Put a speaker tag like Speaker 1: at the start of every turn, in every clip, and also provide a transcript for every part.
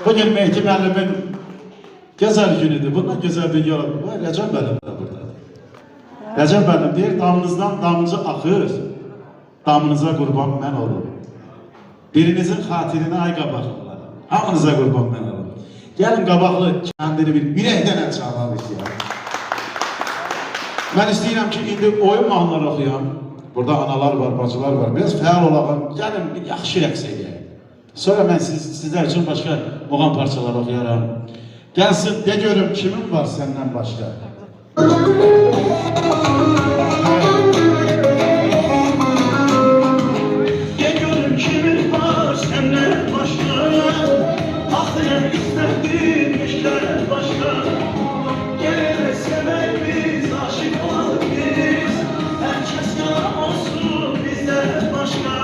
Speaker 1: Bugün Mehdi müəllimin gözəl günüdür. Bundan gözəl bir yol var. Rəcəb müəllim də buradadır. Rəcəb müəllim deyir, damınızdan damcı axır, damınıza qurban mən olum. Birinizin xatirinə ay qabaqlılar. Hamınıza qurban mən olum. Gəlin qabaqlı kəndini bir ürəkdən əl çalalım ya. Mən istəyirəm ki, indi oyun mahnıları oxuyam. Burada analar var, bacılar var. Biraz fəal olalım. Gəlin bir yaxşı rəqs edəyək. Sonra mən sizlər üçün başqa muğam parçalar oxuyaram. Gəlsin, de görüm kimin var səndən başqa.
Speaker 2: De görüm kimin var səndən başqa. Axıya istədim işlər başqa. Gələ sevək biz, aşıq olaq biz. Hər kəs yalan olsun bizdən başqa.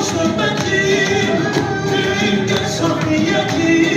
Speaker 2: Söhbətim, düyündə samimiyyətim.